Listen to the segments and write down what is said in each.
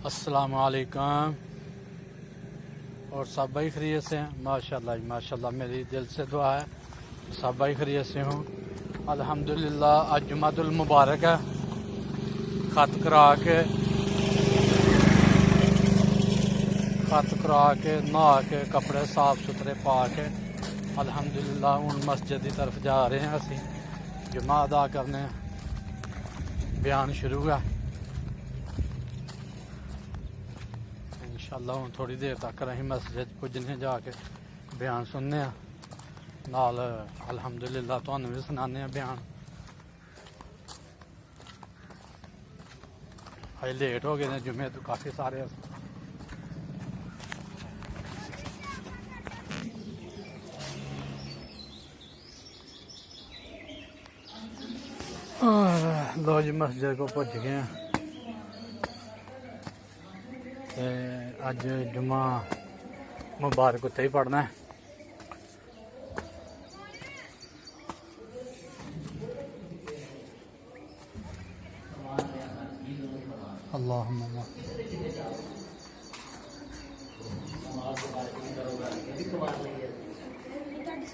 السلام علیکم، اور سب بھائی خیریت سے ہیں؟ ماشاءاللہ ماشاءاللہ، میری دل سے دعا ہے سب بھائی خیریت سے ہوں الحمدللہ۔ آج جمعۃ المبارک ہے، خط کرا کے نہا کے کپڑے صاف ستھرے پا کے الحمدللہ ان مسجد کی طرف جا رہے ہیں۔ اسی جمعہ ادا کرنے بیان شروع ہے انشاءاللہ۔ ہوں تھوڑی دیر تک رہی مسجد پجنے جا کے بیان سننے نال الحمدللہ تھانوں بھی سنانے بیان۔ اج لیٹ ہو گئے نے جمعے تو کافی سارے لو جی مسجد کو پہنچ گئے ہیں۔ اج جمعہ مبارک اتنے ہی پڑھنا ہے۔ اللہم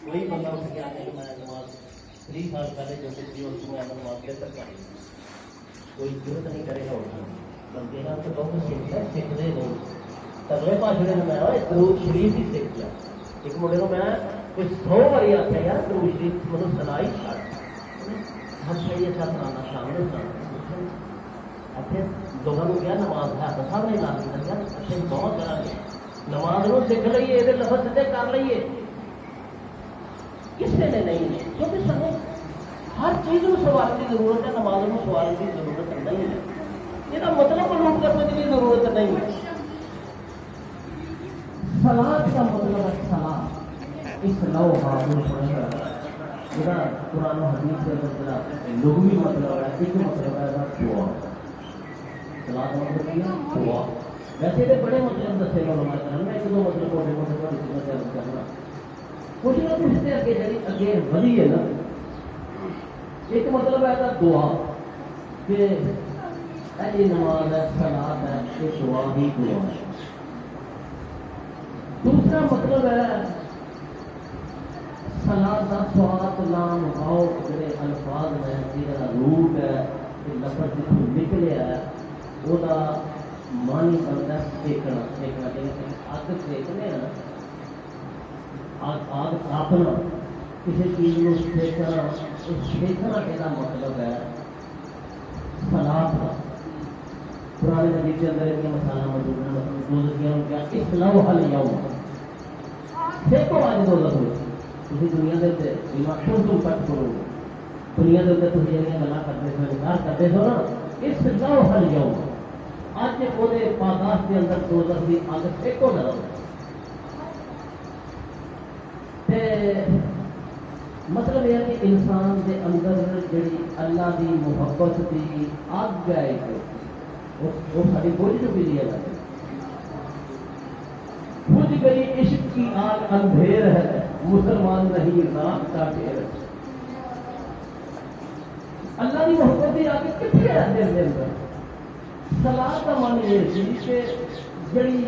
کوئی بندہ اٹھ کے آنے میں نماز 3 سال پہلے جو کچھ بھی اس میں نماز بہتر کر کوئی ضرورت نہیں کرے گا اٹھنا بلکہ یہاں تو بہت سیکھتا ہے سیکھتے لوگ تگڑے پاشڑے نے میں درود شریف ہی سیکھ گیا۔ ایک مڈے کو میں کوئی 100 باری آتا یار درود شریف مطلب سنائی ہم چاہیے سر سنانا شامل ہونا اچھے لوگوں کو کیا نماز ہے تو سب نے لازمی کر یار اچھے بہت طرح کے نماز کو سیکھ لیے یہ لفظ سدھے کر لیے کسی نے نہیں ہے کیونکہ سمجھ ہر چیز کو سوال کی ضرورت ہے، نماز کو سوال کی ضرورت نہیں ہے، یہ مطلب نوٹ کرنے کی ضرورت نہیں ہے۔ سلاد کا مطلب ہے سلام اس لو بابو جہاں قرآن و حدیث کے اندر لغوی مطلب ہے ایک مطلب ہے دعا۔ سلاد کا مطلب کیا دعا، ویسے تو بڑے مطلب دسے گا علماء کرام میں ایک دو مطلب موٹے موٹے کرنا کچھ نہ کچھ سے اگے جی اگے ولی ہے نا۔ ایک مطلب ہے دعا کہ یہ نماز ہے سلاد ہے یہ دعا ہی دعا ہے۔ دوسرا مطلب ہے سلاد کا سواد لام آؤ جڑے الفاظ ہیں جہاں روٹ ہے یہ لفظ جتوں نکلے ہے وہ مانی بنتا ہے سیکنا سیکنا جیسے اگ سیکنے نا آگ تاپنا کسی چیز کو سیکنا سیکنا کا مطلب ہے سلاد کا۔ پرانے مجید کے اندر ان مسالہ موجود ہے مطلب کیا اس لو حل یوم سیکو آج دو لگو کسی دنیا کے دماغ تم کٹ کرو دنیا کے اندر تم جہاں گلا کرتے ہو انکار کرتے ہو نا اس لو حل یوم اج وہ پاداش کے اندر دو کی اگ سیکو نہ رہو۔ مطلب یہ کہ انسان کے اندر جڑی اللہ کی محبت کی اگ ہے وہ ساری بوجھ چکی دی ہے بجھ گئی عشق کی آگ اندھیر ہے مسلمان نہیں رات کا ڈھیر۔ اللہ کی محبت کی آگ کتنی ہے دل کے اندر؟ سلاد کا من یہ سی کہ جڑی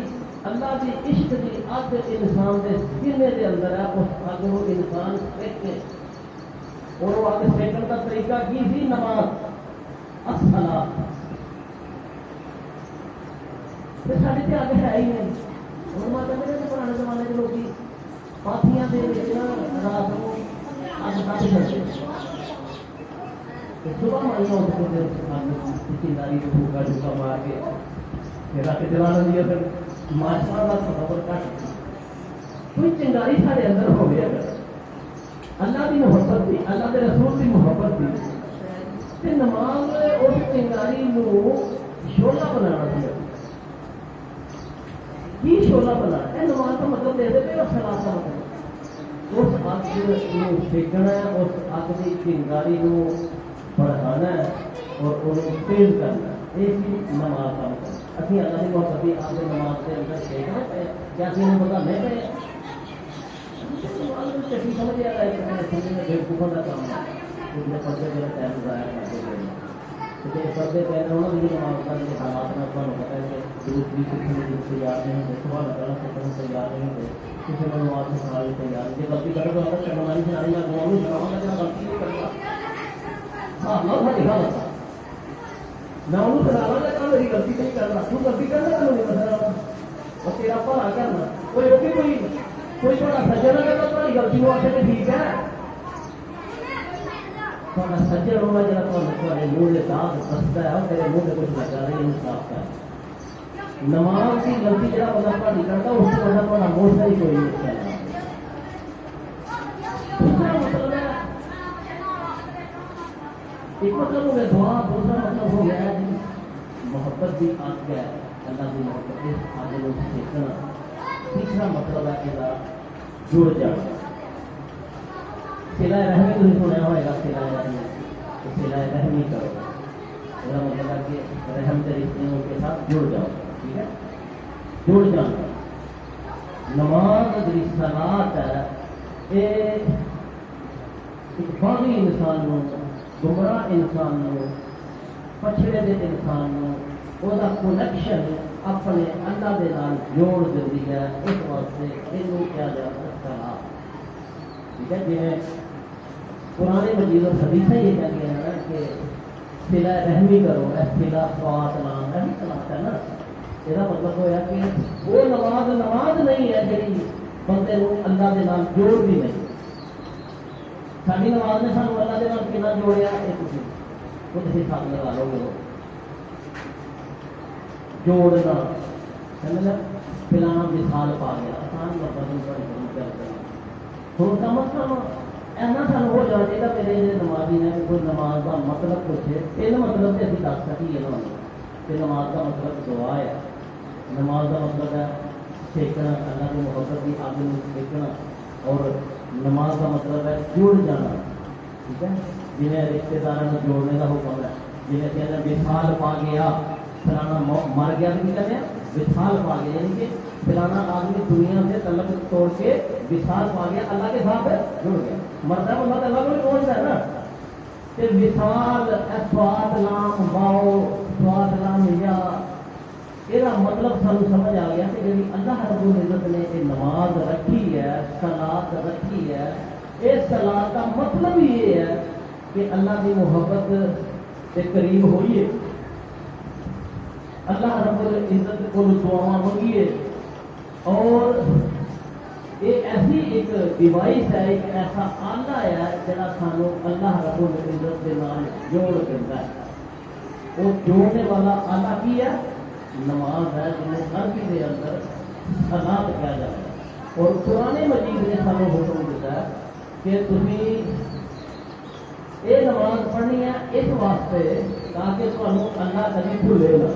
اللہ کی عشق کی اگ انسان کے سینے کے اندر ہے اس اگ کو انسان سیکے اور وہ اگ سیکن کا طریقہ کی سی نماز الصلاۃ۔ ساری تو اگ ہے ہی نہیں اور میں کہتے ہیں پرانے زمانے کے لوگ پاتیاں دے رات کو اگ کٹ کرتے صبح مائیاں چنداری ڈھوکا ڈھوکا مار کے پھر رات جلا لینی ہے پھر ماشاء اللہ خبر کٹ کوئی چنگاری سارے اندر ہو گیا اللہ کی محبت تھی اللہ کے رسول کی محبت تھی نماز اس چنگاری شولہ بنانا تھا کی شولہ بنانا ہے نماز کا مطلب دے دے اور سلاد کا مطلب اس اگ سیکنا ہے اس اگ کی چنگاری بڑھانا ہے اور انہوں تیز کرنا ہے یہ نماز کا مطلب۔ ابھی اللہ کی محبت کی آپ نماز کے اندر سیکھنا پہ کیا نہیں پتا نہیں پہ چٹی سمجھ آ رہا ہے بےوقوفوں کا کام ہے پڑھتے میرا ٹائم ضائع کرتے پردے پہ انہوں نے نماز پڑھنے کے حالات میں تمہیں پتا ہے کہ دوسری کسی نے تیار نہیں ہوتے صبح نکلنا سکھنے تیار نہیں ہوتے کسی نے نماز میں سنانے تیار نہیں ہوتے غلطی کرے تو اگر شرمانی سنانی میں گواؤں سناؤں گا جہاں غلطی نہیں کرے گا ہاں اللہ کا لکھا ہوتا میں انہوں سنانا کہ میری غلطی نہیں کرنا تو غلطی کرنا تو نہیں کرنا اور تیرا بھلا کرنا کوئی تھوڑا سجنا کرنا تمہاری غلطی وہ آخر ٹھیک ہے تھوڑا سجن ہونا جا تمہارے منہ سے داغ دستا ہے اور تیرے منہ سے کچھ لگا نہیں انصاف ہے نماز کی غلطی جہاں بندہ پڑھائی کرتا اس سے بندہ تھوڑا منہ سے ہی کوئی نہیں دوسرا مطلب ہے ایک مطلب ہو گیا دعا دوسرا مطلب ہو گیا جی محبت بھی آگ ہے اللہ کی محبت آگے لوگ سیکھنا تیسرا مطلب ہے کہ جڑ جانا صلہ رحمی تھی سنیا ہوئے گا صلہ رحمی تو صلہ رحمی کرو میرا مطلب ہے کہ رحم کے رشتے ان کے ساتھ جڑ جاؤ ٹھیک ہے جڑ جانا نماز جی صلات ہے یہ ایک باغی انسان نو گمراہ انسان نو پچھڑے دے انسان نو وہ کنیکشن اپنے اللہ دے نال جوڑ دیتی ہے اس واسطے یہ کیا جاتا ہے صلات ٹھیک ہے جی پرانے مجید اور حدیثیں یہ کہتے ہیں نا کہ صلہ رحمی کرو صلہ سوات نام ہے صلات ہے نا یہ مطلب ہوا کہ وہ نماز نہیں ہے جی بندے کو اللہ کے نام جوڑ بھی نہیں ساری نماز نے سانو اللہ کے نام کتنا جوڑیا یہ کچھ حساب لگا لو گے جوڑنا پلانا مثال پا گیا آسان ہوں کا مطلب ایسا سان ہو جانا چاہیے میرے نمازی نے کوئی نماز کا مطلب پوچھے تین مطلب سے ابھی دس سکیے نا کہ نماز کا مطلب دعا ہے نماز کا مطلب ہے سیکھنا اللہ کی محبت کی آگ میں سیکھنا اور نماز کا مطلب ہے جڑ جانا ٹھیک ہے جنہیں رشتے داروں کو جوڑنے کا حکم ہے جنہیں کہتے ہیں وصال پا گیا فلانا مر گیا تو کہتے ہیں وصال پا گیا یعنی کہ فلانا آدمی دنیا سے تعلق توڑ کے وصال پا گیا اللہ کے ساتھ جڑ گیا مرتا ہے اللہ کو بھی پہنچتا ہے نا کہ وصال سواد لام باؤ سواد لام یا یہ مطلب سانو سمجھ آ گیا کہ جی اللہ رب العزت نے یہ نماز رکھی ہے صلات رکھی ہے اس صلات کا مطلب یہ ہے کہ اللہ کی محبت کے قریب ہوئیے اللہ رب العزت کو دعا منگیے اور یہ ایسی ایک ڈیوائس ہے ایک ایسا آلہ ہے جہاں سانو اللہ رب العزت کے نام جوڑ کرتا ہے وہ جوڑنے والا آلہ کی ہے نماز ہے جنہیں عربی کے اندر صلات کیا جاتا ہے اور قرآن مجید نے سانو حکم دیتا ہے کہ تمہیں یہ نماز پڑھنی ہے اس واسطے تاکہ تمہیں اللہ کبھی بھولے گا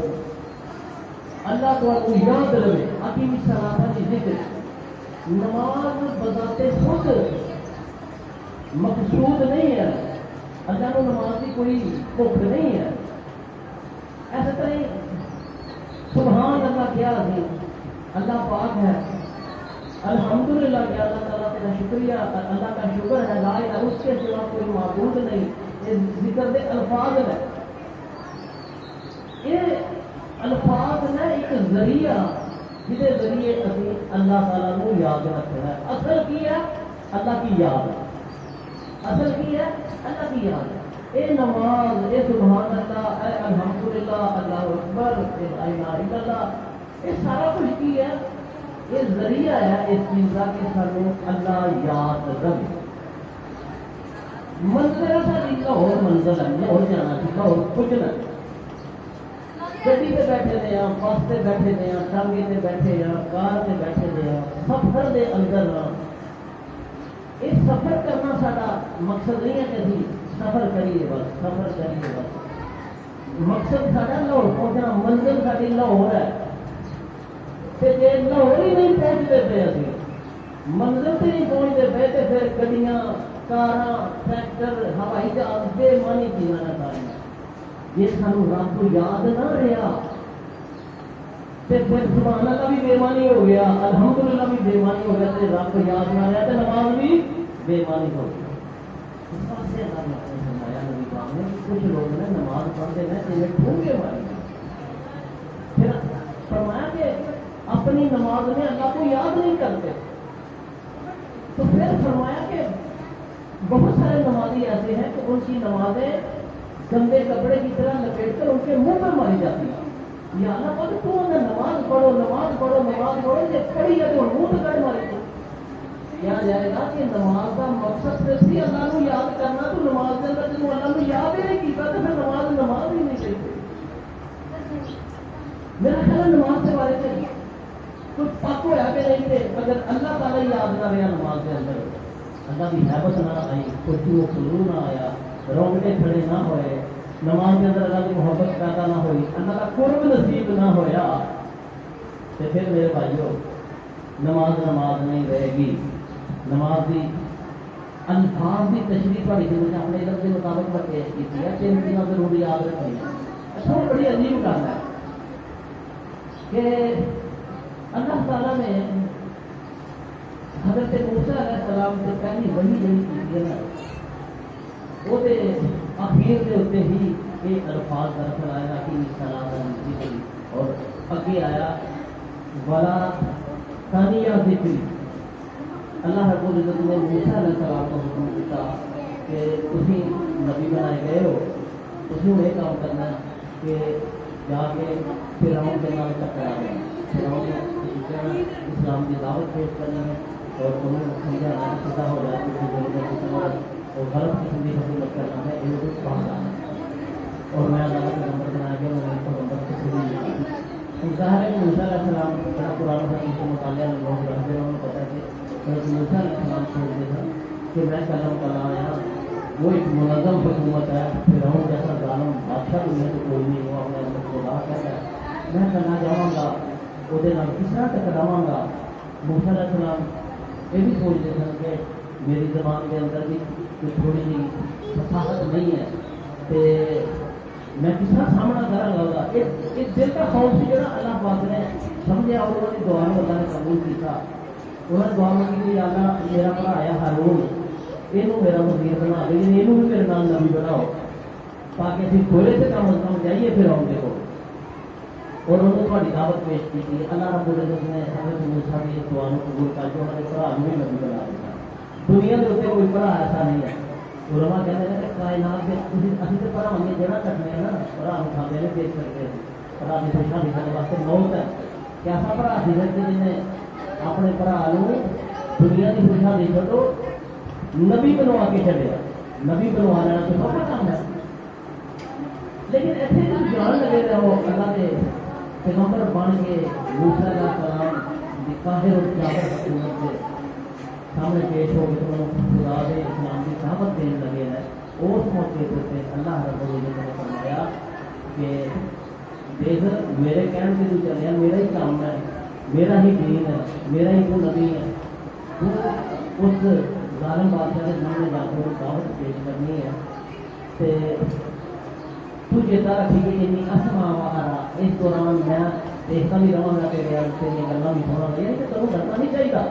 اللہ تمہیں یاد رہے حکیم صلاح کی ذکر نماز بذات خود مقصود نہیں ہے اللہ کو نماز کی کوئی بھوک نہیں ہے ایسے طرح سبحان اللہ کیا عظیم اللہ پاک ہے الحمدللہ کہ اللہ تعالیٰ کا شکریہ اللہ کا شکر ہے لا الہ اس کے سوا کوئی معبود نہیں یہ ذکر دے الفاظ ہے یہ الفاظ نے ایک ذریعہ جہے ذریعے ابھی اللہ تعالیٰ کو یاد رکھنا ہے اصل کی ہے اللہ کی یاد اصل کی ہے اللہ کی یاد اے نماز اے سبحان اللہ اے الحمدللہ اللہ اکبر اے لا الہ الا اللہ یہ سارا کچھ کی ہے یہ ذریعہ ہے اس چیز کا کہ سانو اللہ یاد رکھے منزل ساری لاہور منزل ہے لاہور جانا لاہور پہنچنا گڈی پہ بیٹھے دے ہاں بس سے بیٹھے دے ہاں ٹانگے سے بیٹھے ہاں کار سے بیٹھے دے ہاں سفر دے اندر ہاں یہ سفر کرنا سارا مقصد نہیں ہے کہ اسی سفر کریے بس سفر کریے بس مقصد سارا لاہور پہنچنا منزل ساری لاہور ہے کہ جی لاہور ہی نہیں پہنچتے پے ابھی منزل سے نہیں پہنچتے پے تو پھر گڈیاں کاراں ٹریکٹر ہوائی جہاز بے مانی چیزاں نہ سارا یہ سانو رب یاد نہ رہا پھر سبحان اللہ بھی بےمانی ہو گیا الحمدللہ بھی بےمانی ہو گیا تو رب یاد نہ رہا تو نماز بھی بےمانی ہو گئی اس واسطے اللہ نے فرمایا نبی پاک نے کچھ لوگ نے نماز پڑھتے ہیں جنہیں ٹھونگے مارے. پھر فرمایا کہ اپنی نماز میں اللہ کو یاد نہیں کرتے. تو پھر فرمایا کہ بہت سارے نمازی ایسے ہیں کہ ان کی نمازیں گندے کپڑے کی طرح لپیٹ کر ان کے منہ پر ماری جاتی ہیں. یا اللہ پاک تو نماز پڑھو نماز پڑھو نماز پڑھو یہ پڑھی ہے تو منہ تو کٹ ماری تو کیا جائے گا کہ نماز کا مقصد صرف ہی اللہ کو یاد کرنا. تو نماز کے اندر جب اللہ کو یاد ہی نہیں کیتا تو پھر نماز ہی نہیں چاہیے. میرا خیال ہے نماز سے والے چاہیے کچھ پاک ہوا کہ نہیں تھے اگر اللہ تعالیٰ یاد نہ رہا نماز کے اندر, اللہ کی حیبت نہ آئی, کوئی خلو نہ آیا, رونگٹے کھڑے نہ ہوئے, نماز کے اندر اللہ کی محبت پیدا نہ ہوئی, اللہ کا قرب نصیب نہ ہویا, تو پھر میرے بھائیو نماز نہیں رہے گی. نماز کی الفاظ کی تشریح پڑھی تھی مجھے اپنے علم کے مطابق میں پیش کی تھی. 3 چیزیں ضروری یاد رکھنی ہے. اچھا بڑی عجیب کام ہے کہ اللہ تعالیٰ نے حضرت موسیٰ علیہ السلام سے پہلی وحی کی ہے نا وہ اخیر کے اتنے ہی ایک الفاظ دراصل آیا کہ سلام اور اگے آیا ولا ثانیہ ذکری. اللہ رب العزت نے موسیٰ علیہ السلام کو حکم دیتا کہ تھی نبی بنائے گئے ہو, تھی یہ کام کرنا کہ جا کے فرعون کے نام ٹکرا گئے. فرعون نے اسلام کی دعوت پیش کرنی ہے اور انہیں سمجھانا سیدھا ہو جائے اور غلط قسم کی حکومت کرنا ہے یہ کچھ بات آنا اور میں اللہ کے نمبر بنا کے میں کو نمبر سے شروع نہیں. ظاہر ہے کہ موسیٰ علیہ السلام بڑا قرآن حدیث کے مطالعہ میں لوگ رکھتے ہیں, انہوں نے پتا ہے کہ حضرت موسیٰ علیہ السلام سوچتے تھا کہ میں کلم کلا آیا وہ ایک منظم حکومت ہے, فرعون جیسا ظالم بادشاہ دنیا تو کوئی نہیں, وہ اپنے اندر خدا کہتا ہے میں کرنا چاہوں گا وہ کس طرح ٹکراواں گا. موسیٰ علیہ السلام یہ بھی سوچتے ہیں کہ میری زبان کے اندر بھی کوئی تھوڑی سی فصاحت نہیں ہے تو میں کس طرح سامنا کروں گا. ایک دل کا خوف سی جڑا اللہ پاک نے سمجھا اور انہوں نے دعا میں اللہ نے قبول کیا. انہوں نے دعا میں کہ اللہ میرا بھرا آیا ہارون یہ میرا وزیر بنا دے, یہ بھی میرے نام نبی بناؤ تاکہ اسی تھوڑے سے کم از کم جائیے پھر آؤں دیکھو. اور انہوں نے تھوڑی دعوت پیش کی تھی. اللہ رب العزت نے حضرت موسیٰ کی اس دعا کو قبول کر کے انہوں نے بھرا بھی نبی بنا دیا. دنیا کے اتنے کوئی بھرا ایسا نہیں ہے. علماء کہتے ہیں کہ کائنات کے اسی سے بھرا ہم جڑا کٹنے ہیں نا بھرا ہم کھاتے نہیں دیکھ سکتے. بھرا کی خوشیاں دکھانے واسطے موت ہے کہ ایسا بھرا سی سکتے جن نے اپنے بھرا دنیا کی خوشیاں دیکھو تو نبی بنوا کے چلے. نبی بنوا لینا تو بڑا کام ہے. لیکن ایسے جو جان لگے رہے ہو اللہ کے پیغمبر بن کے موسیٰ علیہ السلام قاہر اور جابر حکومت کے سامنے پیش ہو کے تمہیں خدا دے اسلام کی دعوت دینے لگے ہیں. اس موقع پہ اللہ رب العزت نے فرمایا کہ دیکھ میرے کہنے سے تو چلے میرا ہی کام ہے, میرا ہی دین ہے, میرا ہی تو نبی ہے. تو اس ظالم بادشاہ کے سامنے جا کے دعوت پیش کرنی ہے تو چیتا رکھی کہ انی اسمع و ارا. اس دوران میں دیکھتا بھی رہا گا تیرے سے نکلنا بھی سونا نہیں ہے کہ تمہیں ڈرنا نہیں چاہیے.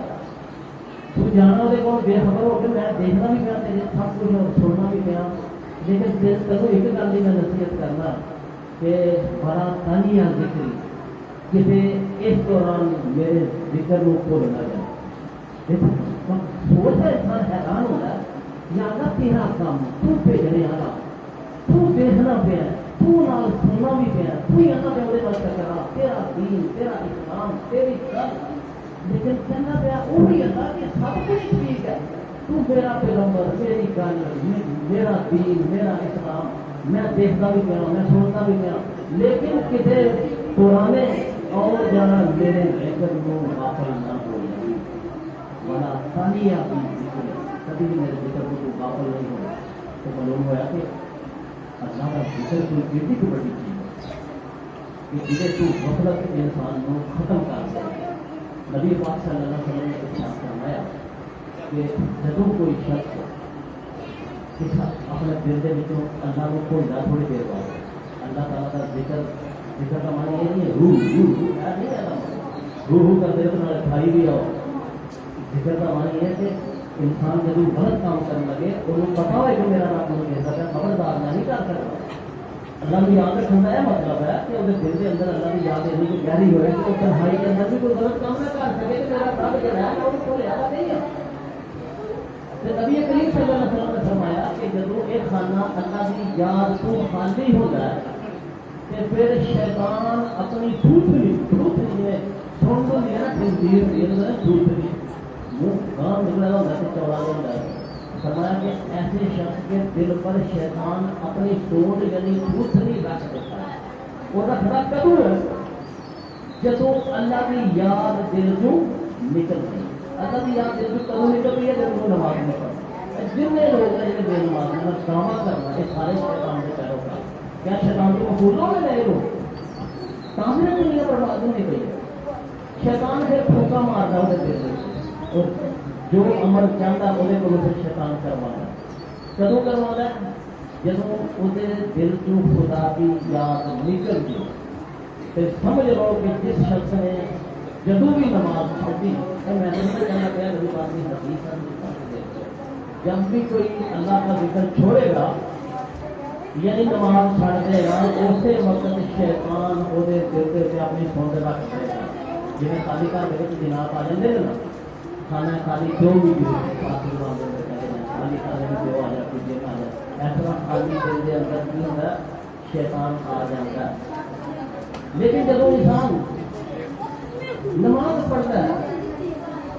تو جانا وہ بے خبر ہو کے میں دیکھنا بھی پیا تیرے سب کچھ اور سننا بھی پیا, لیکن تمہیں ایک گل کی میں نصیحت کرنا کہ بڑا تانی یا ذکری کسی اس دوران میرے ذکر کو بھول نہ جائے. سوچتا انسان حیران ہوتا ہے یا اللہ تیرا کام تو بھیجنے والا تو دیکھنا پیا تو نال سننا بھی پیا تو ہی اللہ پہ وہ کرا تیرا دین تیرا اسلام تیری گل لیکن کہنا پیا وہی اللہ کہ سب کچھ ٹھیک ہے تو میرا پیغمبر میری گل میرا دین میرا اسلام میں دیکھتا بھی پیا میں سنتا بھی پیا لیکن کسی پرانے اور جانا میرے ذکر کو غافل نہ ہو جائے. والا ثانیہ کبھی بھی میرے ذکر کو غافل نہیں ہوا. تو معلوم ہوا کہ اللہ کا ذکر کوئی بیٹی کو بڑی چیز ہے کہ جسے تو غفلت انسان کو ختم کر دے. نبی پاک صلی اللہ علیہ وسلم نے ارشاد فرمایا کہ جدوں کوئی شخص اپنے دل کے وچوں اللہ کو کھولدا تھوڑی دیر بعد اللہ تعالیٰ کا ذکر کا معنی یہ نہیں ہے روح کرتے تو کھائی بھی آؤ. ذکر کا معنی یہ ہے کہ انسان جب غلط کام کرنے لگے انہوں پتا ہے کہ میرا رب مجھے دیکھتا ہے خبردار میں نہیں کر سکتا. اللہ کی یاد رکھنا ہے مطلب ہے کہ وہ دل کے اندر اللہ کی یاد اتنی کوئی گہری ہوئے کہ وہ تنہائی کے اندر بھی کوئی غلط کام نہ کر سکے کہ میرا رب جو ہے وہ کو لیا نہیں ہے. نبی کریم صلی اللہ علیہ وسلم نے فرمایا کہ جب ایک خانہ اللہ کی یاد تو خالی ہو جائے کہ پھر شیطان اپنی تھوتنی میں سن تو نہیں ہے نا تنظیر نہیں تھوتنی منہ کام نکلا ہوتا ہے چوڑا ہوتا ہے. فرمایا کہ ایسے شخص کے دل پر شیطان اپنی سوچ یعنی تھوتنی رکھ دیتا ہے. وہ رکھنا کدو ہے جب اللہ کی یاد دل کو نکل گئی. اللہ کی یاد دل کو کدو نکل گئی ہے جب وہ نماز نہیں پڑھتا. جتنے لوگ ہیں بے نماز میں دعویٰ کرنا یہ سارے شیطان کے پیروکار. کیا شیطان کو مفولوں میں رہے ہو سامنے دنیا برباد نہیں گئی ہے. شیطان پھر پھونکا مارتا ہے دل میں اور جو عمل چاہتا ہے وہ پھر شیطان کروانا. کدو کروانا ہے جب وہ دل کو خدا کی یاد نکل گئی. پھر سمجھ لو کہ جس شخص نے جدو بھی نماز چھوڑی میں نہیں کہنا پیا میری بات نہیں حدیث جب بھی کوئی اللہ کا ذکر چھوڑے گا یعنی نماز چھڑ دے گا اسی وقت شیطان وہ دل کے اپنی سوچ رکھ دے گا. جی خالی گھر کے جناب آ جاتے نا کھانا خالی جو بھی خالی کھانے میں جو آ جاتی جی آ جائے ایسا خالی دل کے اندر کی ہوتا ہے شیطان آ جاتا ہے. لیکن جب انسان نماز پڑھتا ہے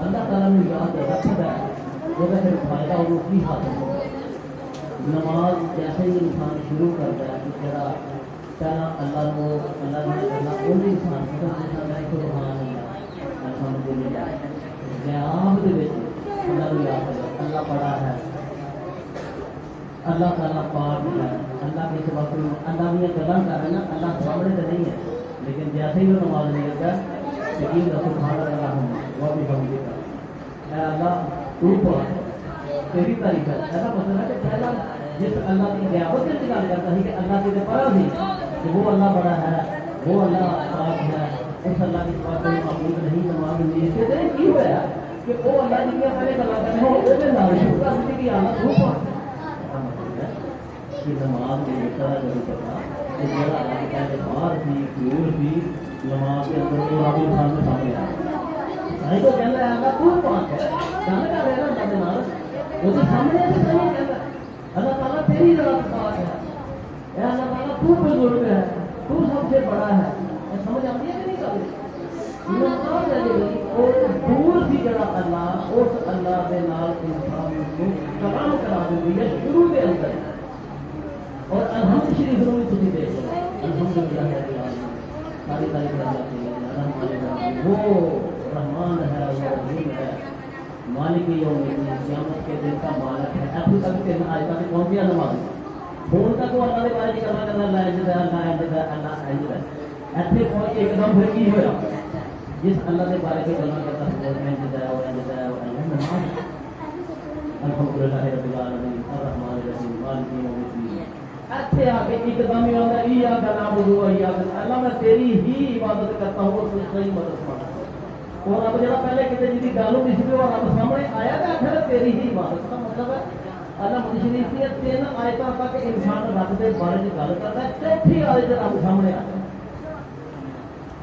اللہ تعالیٰ نے یاد رکھتا ہے وہ پھر فائدہ وہ کی حاصل ہوتا ہے. نماز جیسے ہی انسان شروع کرتا ہے کہ جڑا پہلا اللہ کو اللہ نے کرنا وہ بھی انسان کو سبحان اللہ الحمدللہ غیاب دے اللہ کو یاد ہے اللہ بڑا ہے اللہ تعالیٰ پاک ہے اللہ کے سوا کوئی اللہ کی گلاں کر رہے نا اللہ سامنے تو نہیں ہے لیکن جیسے ہی وہ نماز نہیں کرتا یقین رکھو سبحان اللہ ہوں وہ بھی ہم اے اللہ تو پاک تیری تعریف ہے. ایسا مطلب ہے کہ پہلا جس اللہ کی غیابت سے نکال کرتا ہے کہ اللہ کے پرا تھی کہ وہ اللہ بڑا ہے وہ اللہ پاک ہے اس اللہ کے پاس کوئی معبود نہیں نماز نہیں. اس سے کی ہوا کہ وہ اللہ جی کے پہلے گلا کرنے وہ نام شکر کرنے کی حالت ہو کہ نماز میں اس طرح نہیں کرتا کہ میرا اللہ کے پہلے باہر تھی دور تھی نماز کے اندر تو آپ انسان کے سامنے آیا تو کہنا ہے اللہ تو پاک ہے جانا کر رہے نا اللہ نال وہ تو سامنے سے نہیں کہتا اللہ تعالیٰ تیری ذات پاک ہے اے اللہ تعالیٰ تو بزرگ ہے تو سب سے بڑا ہے. سمجھ آتی ہے کہ نہیں کرتی نماز ہے اور دور سی جڑا اللہ اس اللہ کے نال انسان کو کلام کرا دے ہے شروع کے اندر اور الحمد شریف میں تھی دیکھ لو الحمدللہ ساری تعریف اللہ کی وہ رحمان ہے وہ رحیم ہے مالک یوم الدین قیامت کے دن کا مالک ہے. ابھی تک کے آج تک کون سی نماز فون تک وہ اللہ کے بارے میں کرنا کرنا اللہ عزت ہے اللہ عزت ہے اللہ عزت ہے ایسے پہنچ ایک دم پھر کی ہوا جس اللہ کے بارے میں کرنا کرتا ہے وہ عزت ہے وہ عزت ہے وہ نماز الحمدللہ رب العالمین الرحمن الرحیم مالک یوم الدین ایسے آ کے ایک دم ہی ہوتا ہے ایاک نعبد و ایاک نستعین اللہ میں تیری ہی عبادت کرتا ہوں اور تجھ سے ہی مدد مانگتا ہوں. اور اب جب پہلے کسی جی کی گل ہوتی سی اور رب سامنے آیا تو آخر تیری ہی عبادت کا مطلب ہے اللہ شریف کی تین آیتوں تک انسان رب کے بارے میں گل کرتا ہے چوتھی آیت رب سامنے آتا ہے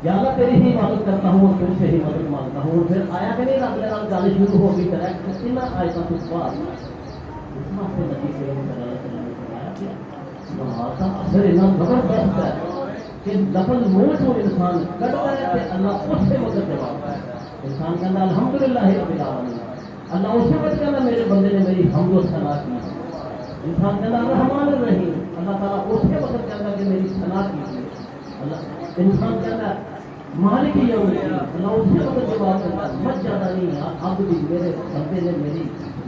یا اللہ تیری ہی عبادت کرتا ہوں اور تجھ سے ہی مدد مانگتا ہوں. پھر آیا کہ نہیں رب کے نال گل شروع ہو گئی طرح تین آیتوں کے بعد اس واسطے نبی کریم صلی اللہ علیہ وسلم نے فرمایا کہ نماز کا اثر اتنا زبردست ہے کہ لفظ منہ سے انسان کرتا ہے کہ اللہ اس سے مدد جوابتا ہے. انسان کہنا الحمدللہ رب العالمین اللہ اس وقت کہنا میرے بندے نے میری حمد و ثنا کی. انسان کہنا الرحمن الرحیم اللہ تعالیٰ اس کے وقت کہتا کہ میری ثنا کی اللہ. انسان کہتا مالک یوم الدین اللہ اس کے وقت جواب کرتا مت زیادہ نہیں اب بھی میرے بندے نے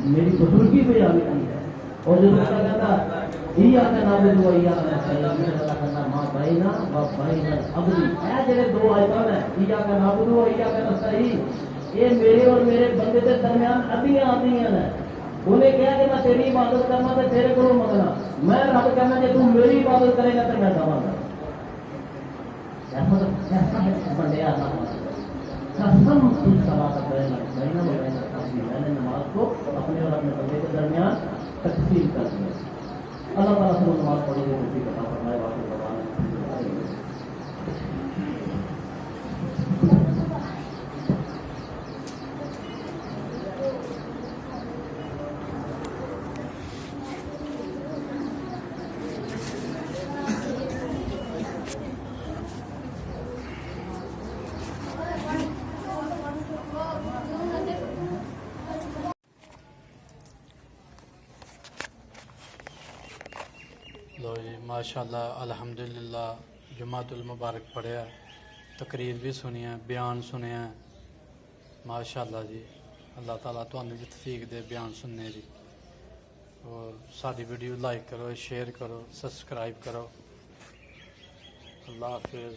میری بزرگی پہ آ کی ہے. اور جو کہتا ایاک نعبد و ایاک نستعین اللہ کرنا ماں بائنا و بین العبد اے جڑے دو آیتاں ہیں ایاک نعبد و ایاک نستعین یہ میرے اور میرے بندے کے درمیان ادیاں آدیاں ہیں. انہیں کہا کہ میں تیری عبادت کرنا تو تیرے کو منگنا میں رب کہنا جب تم میری عبادت کرے گا تو میں دوا گا. کیسا ہے بندے قسم کی صلاۃ میں نے نماز کو اپنے اور اپنے بندے کے درمیان تقسیم کر دیا. اللہ تعالیٰ سے نماز پڑھنے کی توفیق عطا فرمائے. واقعی زبان لو جی ماشاءاللہ الحمدللہ جمعۃ المبارک پڑھیا, تقریر بھی سنی ہے, بیان سنے ہیں. ماشاءاللہ جی اللہ تعالیٰ تو توفیق دے بیان سننے دی. اور ساری ویڈیو لائک کرو, شیئر کرو, سبسکرائب کرو. اللہ حافظ.